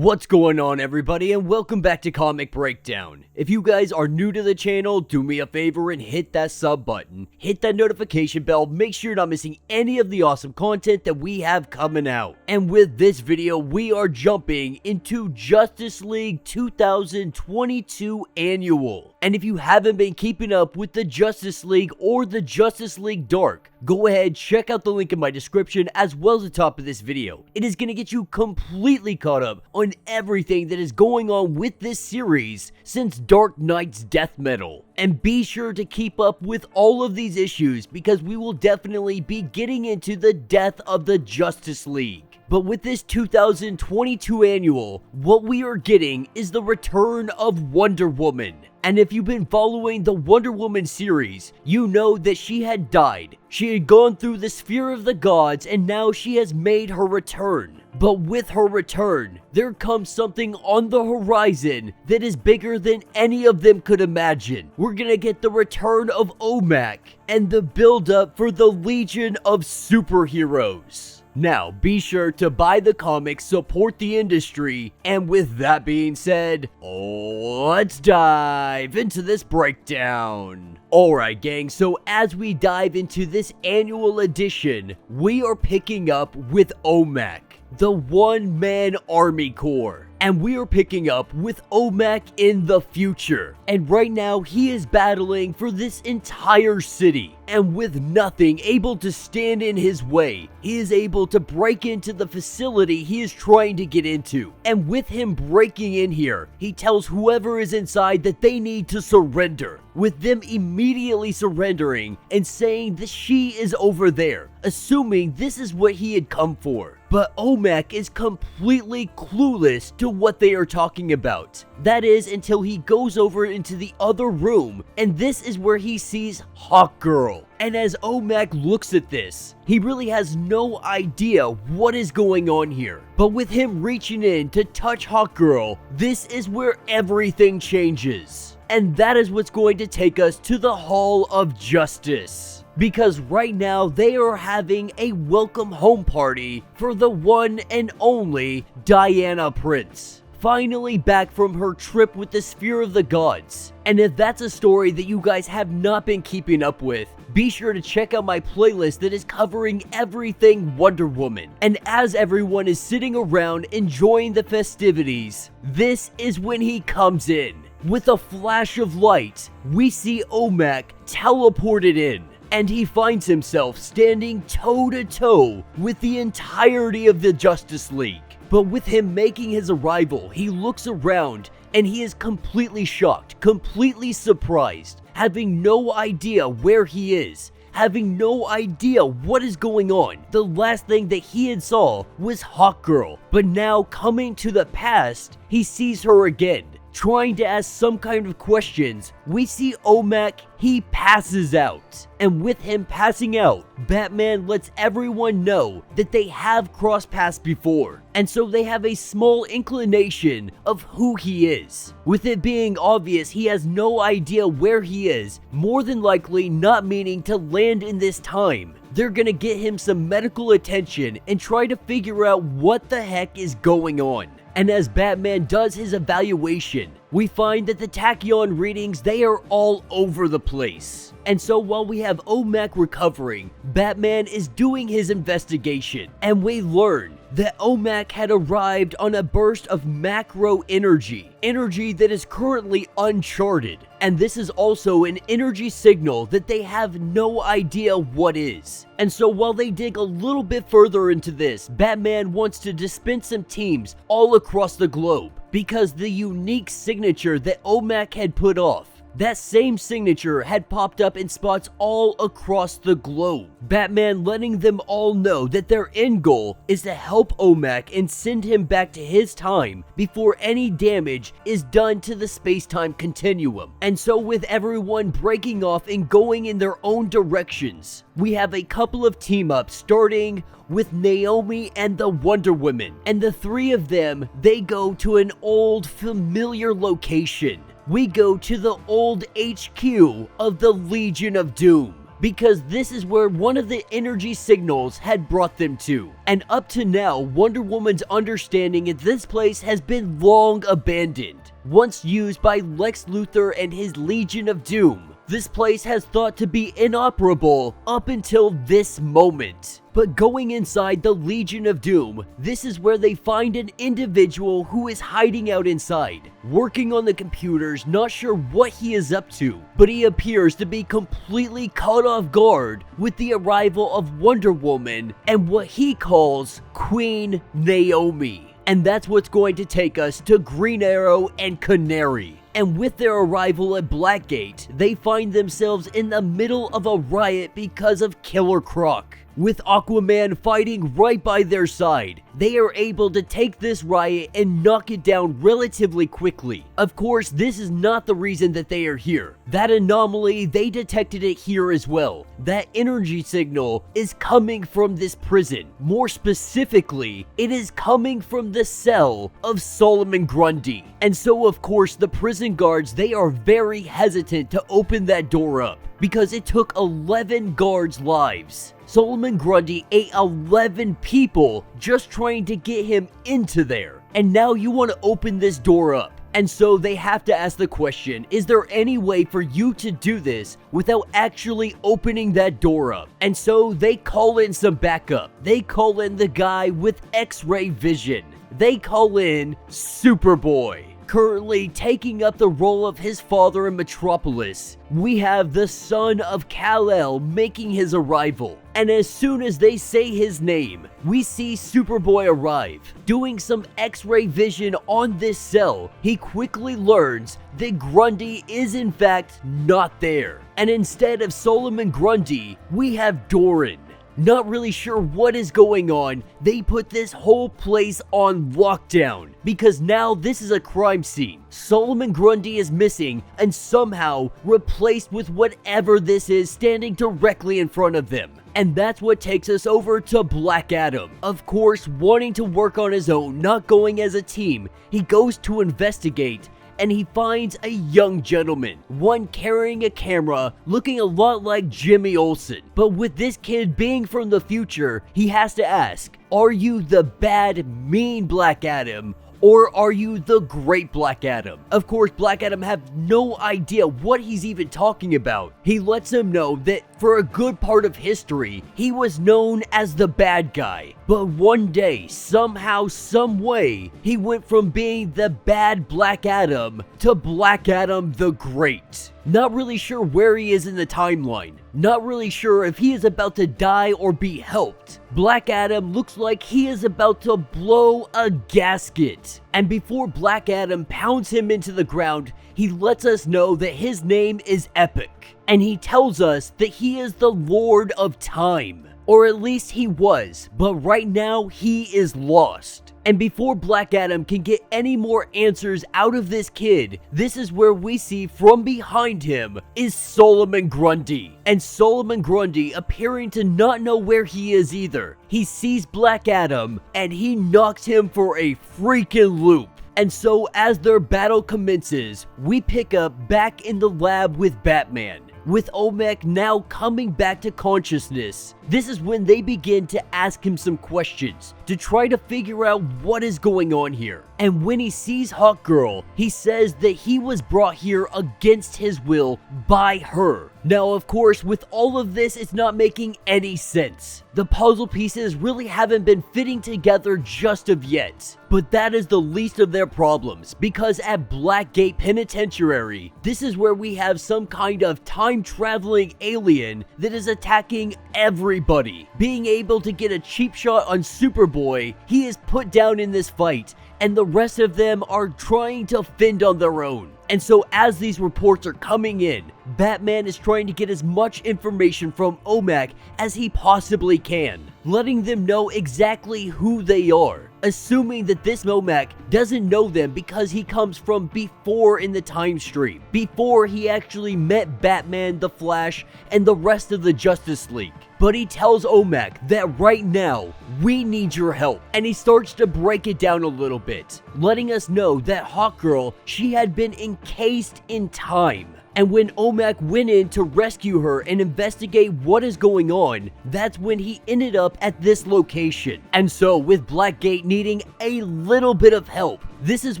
What's going on, everybody, and welcome back to Comic Breakdown. If you guys are new to the channel, do me a favor and hit that sub button, hit that notification bell, make sure you're not missing any of the awesome content that we have coming out. And with this video, we are jumping into Justice League 2022 Annual. And if you haven't been keeping up with the Justice League or the Justice League Dark, go ahead, check out the link in my description as well as the top of this video. It is going to get you completely caught up on everything that is going on with this series since Dark Knight's death metal. And be sure to keep up with all of these issues because we will definitely be getting into the death of the Justice League. But with this 2022 annual, what we are getting is the return of Wonder Woman. And if you've been following the Wonder Woman series, you know that she had died. She had gone through the sphere of the gods and now she has made her return. But with her return, there comes something on the horizon that is bigger than any of them could imagine. We're gonna get the return of OMAC and the build-up for the Legion of Superheroes. Now, be sure to buy the comics, support the industry, and with that being said, let's dive into this breakdown. Alright gang, so as we dive into this annual edition, we are picking up with OMAC, the one-man army corps. And we are picking up with OMAC in the future. And right now, he is battling for this entire city. And with nothing able to stand in his way, he is able to break into the facility he is trying to get into. And with him breaking in here, he tells whoever is inside that they need to surrender. With them immediately surrendering and saying that she is over there, assuming this is what he had come for. But OMAC is completely clueless to what they are talking about. That is until he goes over into the other room, and this is where he sees Hawkgirl. And as OMAC looks at this, he really has no idea what is going on here. But with him reaching in to touch Hawkgirl, this is where everything changes. And that is what's going to take us to the Hall of Justice. Because right now, they are having a welcome home party for the one and only Diana Prince. Finally back from her trip with the Sphere of the Gods. And if that's a story that you guys have not been keeping up with, be sure to check out my playlist that is covering everything Wonder Woman. And as everyone is sitting around enjoying the festivities, this is when he comes in. With a flash of light, we see OMAC teleported in. And he finds himself standing toe-to-toe with the entirety of the Justice League. But with him making his arrival, he looks around and he is completely shocked, completely surprised, having no idea where he is, having no idea what is going on. The last thing that he had saw was Hawkgirl, but now coming to the past, he sees her again. Trying to ask some kind of questions, we see OMAC, he passes out. And with him passing out, Batman lets everyone know that they have crossed paths before. And so they have a small inclination of who he is. With it being obvious he has no idea where he is, more than likely not meaning to land in this time. They're gonna get him some medical attention and try to figure out what the heck is going on. And as Batman does his evaluation, we find that the tachyon readings, they are all over the place. And so while we have OMAC recovering, Batman is doing his investigation. And we learn that OMAC had arrived on a burst of macro energy that is currently uncharted. And this is also an energy signal that they have no idea what is. And so while they dig a little bit further into this, Batman wants to dispense some teams all across the globe because the unique signature that OMAC had put off, that same signature had popped up in spots all across the globe. Batman letting them all know that their end goal is to help OMAC and send him back to his time before any damage is done to the space-time continuum. And so with everyone breaking off and going in their own directions, we have a couple of team-ups starting with Naomi and the Wonder Woman. And the three of them, they go to an old familiar location. We go to the old HQ of the Legion of Doom. because this is where one of the energy signals had brought them to. And up to now, Wonder Woman's understanding of this place has been long abandoned. Once used by Lex Luthor and his Legion of Doom, this place has thought to be inoperable up until this moment. But going inside the Legion of Doom, this is where they find an individual who is hiding out inside, working on the computers, not sure what he is up to, but he appears to be completely caught off guard with the arrival of Wonder Woman and what he calls Queen Naomi. And that's what's going to take us to Green Arrow and Canary. And with their arrival at Blackgate, they find themselves in the middle of a riot because of Killer Croc. With Aquaman fighting right by their side, they are able to take this riot and knock it down relatively quickly. Of course, this is not the reason that they are here. That anomaly, they detected it here as well. That energy signal is coming from this prison. More specifically, it is coming from the cell of Solomon Grundy. And so of course, the prison guards, they are very hesitant to open that door up, because it took 11 guards' lives. Solomon Grundy ate 11 people just trying to get him into there. And now you want to open this door up. And so they have to ask the question, is there any way for you to do this without actually opening that door up? And so they call in some backup. They call in the guy with X-ray vision. They call in Superboy. Currently taking up the role of his father in Metropolis, we have the son of Kal-El making his arrival. And as soon as they say his name, we see Superboy arrive. Doing some X-ray vision on this cell, he quickly learns that Grundy is in fact not there. And instead of Solomon Grundy, we have Doran. Not really sure what is going on, they put this whole place on lockdown because now this is a crime scene. Solomon Grundy is missing and somehow replaced with whatever this is standing directly in front of them. And that's what takes us over to Black Adam. Of course, wanting to work on his own, not going as a team, he goes to investigate and he finds a young gentleman, one carrying a camera, looking a lot like Jimmy Olsen. But with this kid being from the future, he has to ask, are you the bad, mean Black Adam, or are you the great Black Adam? Of course, Black Adam has no idea what he's even talking about. He lets him know that for a good part of history, he was known as the bad guy. But one day, somehow, some way, he went from being the bad Black Adam to Black Adam the Great. Not really sure where he is in the timeline. Not really sure if he is about to die or be helped. Black Adam looks like he is about to blow a gasket. And before Black Adam pounds him into the ground, he lets us know that his name is Epic. And he tells us that he is the Lord of Time. Or at least he was, but right now he is lost. And before Black Adam can get any more answers out of this kid, this is where we see from behind him is Solomon Grundy. And Solomon Grundy appearing to not know where he is either. He sees Black Adam and he knocks him for a freaking loop. And so as their battle commences, we pick up back in the lab with Batman. With OMAC now coming back to consciousness, this is when they begin to ask him some questions to try to figure out what is going on here. And when he sees Hawkgirl, he says that he was brought here against his will by her. Now, of course, with all of this, it's not making any sense. The puzzle pieces really haven't been fitting together just of yet. But that is the least of their problems, because at Blackgate Penitentiary, this is where we have some kind of time-traveling alien that is attacking everybody. Being able to get a cheap shot on Superboy, he is put down in this fight, and the rest of them are trying to fend on their own. And so as these reports are coming in, Batman is trying to get as much information from OMAC as he possibly can, letting them know exactly who they are, assuming that this OMAC doesn't know them because he comes from before in the time stream, before he actually met Batman, the Flash, and the rest of the Justice League. But he tells OMAC that right now, we need your help. And he starts to break it down a little bit, letting us know that Hawkgirl, she had been encased in time. And when OMAC went in to rescue her and investigate what is going on, that's when he ended up at this location. And so, with Blackgate needing a little bit of help, this is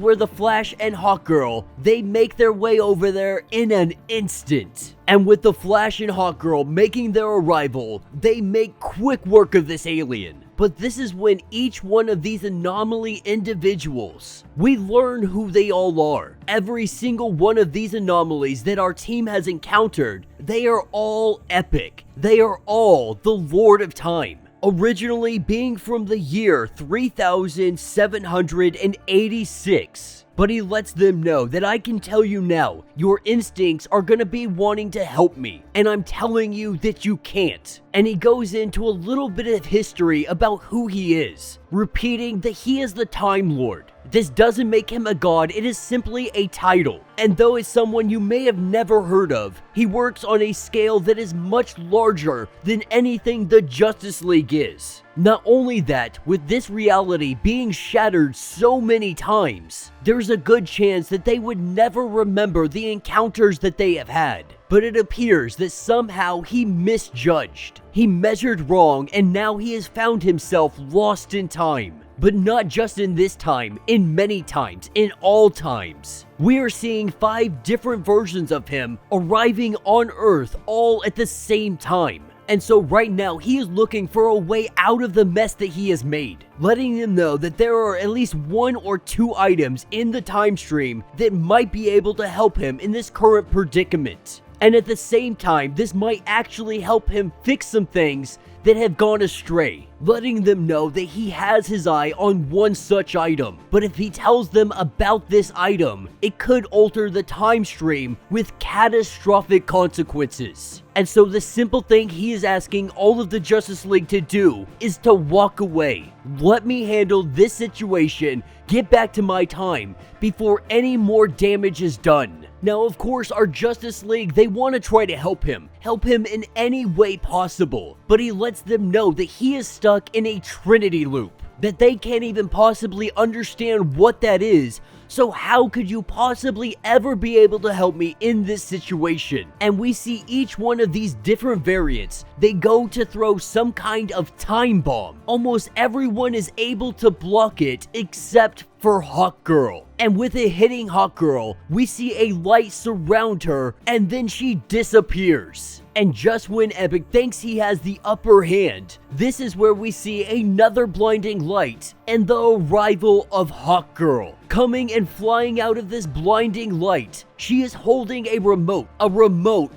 where the Flash and Hawkgirl, they make their way over there in an instant. And with the Flash and Hawkgirl making their arrival, they make quick work of this alien. But this is when each one of these anomaly individuals, we learn who they all are. Every single one of these anomalies that our team has encountered, they are all epic. They are all the Lord of Time. Originally being from the year 3786. But he lets them know that I can tell you now, your instincts are gonna be wanting to help me, and I'm telling you that you can't. And he goes into a little bit of history about who he is, repeating that he is the Time Lord. This doesn't make him a god, it is simply a title. And though it's someone you may have never heard of, he works on a scale that is much larger than anything the Justice League is. Not only that, with this reality being shattered so many times, there's a good chance that they would never remember the encounters that they have had. But it appears that somehow he misjudged. He measured wrong, and now he has found himself lost in time. But not just in this time, in many times, in all times. We are seeing 5 different versions of him arriving on Earth all at the same time. And so right now, he is looking for a way out of the mess that he has made, letting them know that there are at least 1 or 2 items in the time stream that might be able to help him in this current predicament. And at the same time, this might actually help him fix some things that have gone astray, letting them know that he has his eye on one such item. But if he tells them about this item, it could alter the time stream with catastrophic consequences. And so the simple thing he is asking all of the Justice League to do is to walk away. Let me handle this situation, get back to my time before any more damage is done. Now, of course, our Justice League, they want to try to help him in any way possible, but he lets them know that he is stuck in a Trinity loop, that they can't even possibly understand what that is. So how could you possibly ever be able to help me in this situation? And we see each one of these different variants, they go to throw some kind of time bomb. Almost everyone is able to block it except for Hawkgirl. And with it hitting Hawkgirl, we see a light surround her and then she disappears. And just when Epic thinks he has the upper hand, this is where we see another blinding light and the arrival of Hawkgirl. Coming and flying out of this blinding light, she is holding a remote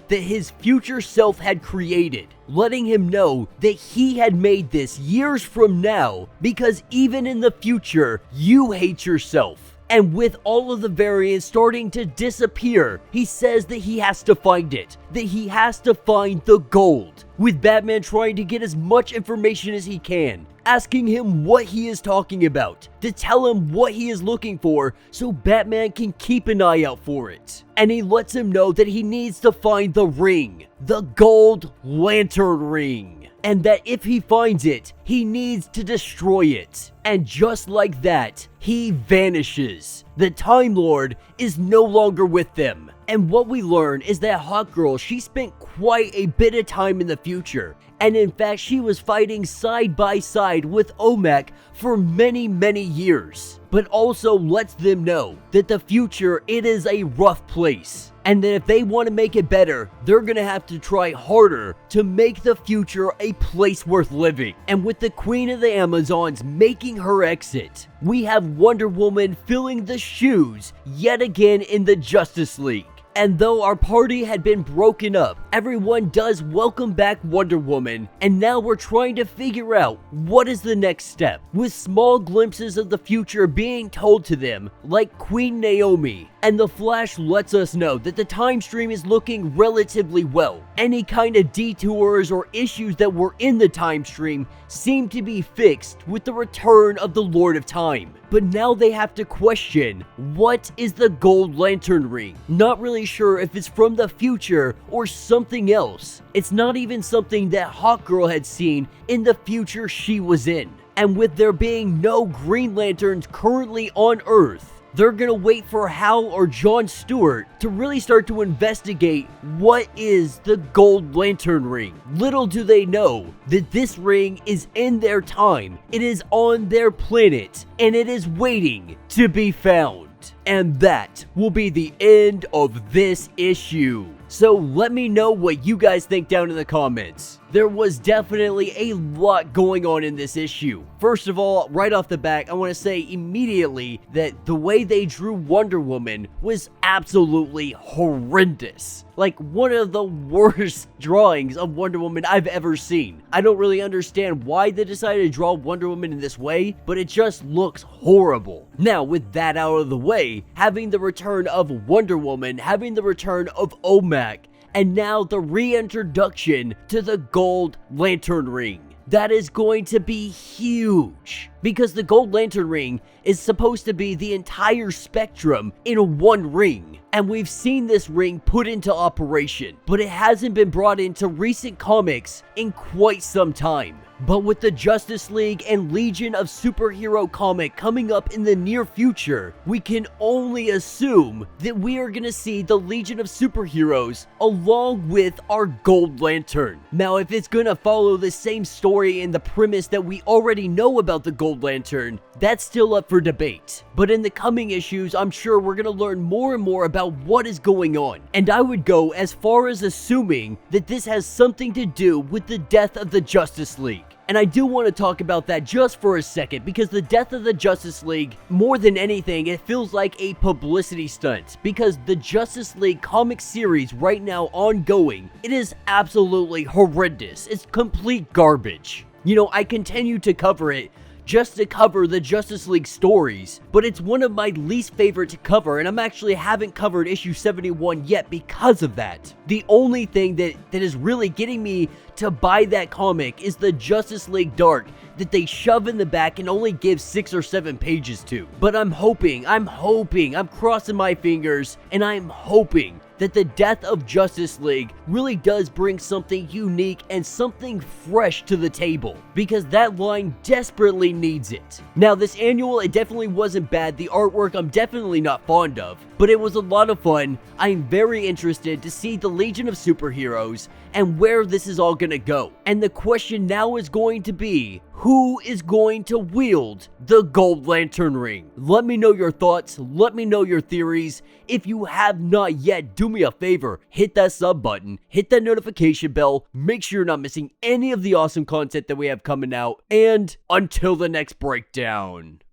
that his future self had created, letting him know that he had made this years from now because even in the future, you hate yourself. And with all of the variants starting to disappear, he says that he has to find it, that he has to find the gold, with Batman trying to get as much information as he can, asking him what he is talking about, to tell him what he is looking for so Batman can keep an eye out for it. And he lets him know that he needs to find the ring, the Gold Lantern Ring. And that if he finds it, he needs to destroy it. And just like that, he vanishes. The Time Lord is no longer with them. And what we learn is that Hawkgirl, she spent quite a bit of time in the future. And in fact, she was fighting side by side with OMAC for many, many years. But also lets them know that the future, it is a rough place. And that if they want to make it better, they're gonna have to try harder to make the future a place worth living. And with the Queen of the Amazons making her exit, we have Wonder Woman filling the shoes yet again in the Justice League. And though our party had been broken up, everyone does welcome back Wonder Woman, and now we're trying to figure out what is the next step, with small glimpses of the future being told to them, like Queen Naomi. And the Flash lets us know that the time stream is looking relatively well. Any kind of detours or issues that were in the time stream seem to be fixed with the return of the Lord of Time. But now they have to question, what is the Gold Lantern Ring? Not really sure if it's from the future or something else. It's not even something that Hawkgirl had seen in the future she was in. And with there being no Green Lanterns currently on Earth, They're gonna wait for Hal or Jon Stewart to really start to investigate what is the Gold Lantern ring. Little do they know that this ring is in their time, it is on their planet, and it is waiting to be found. And that will be the end of this issue. So let me know what you guys think down in the comments. There was definitely a lot going on in this issue. First of all, right off the bat, I want to say immediately that the way they drew Wonder Woman was absolutely horrendous. Like, one of the worst drawings of Wonder Woman I've ever seen. I don't really understand why they decided to draw Wonder Woman in this way, but it just looks horrible. Now, with that out of the way, having the return of Wonder Woman, having the return of OMAC, and now the reintroduction to the Gold Lantern ring. That is going to be huge, because the Gold Lantern ring is supposed to be the entire spectrum in one ring. And we've seen this ring put into operation, but it hasn't been brought into recent comics in quite some time. But with the Justice League and Legion of Superhero comic coming up in the near future, we can only assume that we are going to see the Legion of Superheroes along with our Gold Lantern. Now, if it's going to follow the same story and the premise that we already know about the Gold Lantern, that's still up for debate. But in the coming issues, I'm sure we're going to learn more and more about what is going on. And I would go as far as assuming that this has something to do with the death of the Justice League. And I do want to talk about that just for a second, because the death of the Justice League, more than anything, it feels like a publicity stunt, because the Justice League comic series right now ongoing, it is absolutely horrendous. It's complete garbage. You know, I continue to cover it just to cover the Justice League stories, but it's one of my least favorite to cover, and I'm actually haven't covered issue 71 yet because of that. The only thing that is really getting me to buy that comic is the Justice League Dark that they shove in the back and only give 6 or 7 pages to. But I'm crossing my fingers, and I'm hoping that the death of Justice League really does bring something unique and something fresh to the table, because that line desperately needs it. Now, this annual, it definitely wasn't bad. The artwork I'm definitely not fond of, but it was a lot of fun. I'm very interested to see the Legion of Superheroes and where this is all gonna go. And the question now is going to be, who is going to wield the Gold Lantern ring? Let me know your thoughts, let me know your theories. If you have not yet, do me a favor, hit that sub button, hit that notification bell, make sure you're not missing any of the awesome content that we have coming out, and until the next breakdown.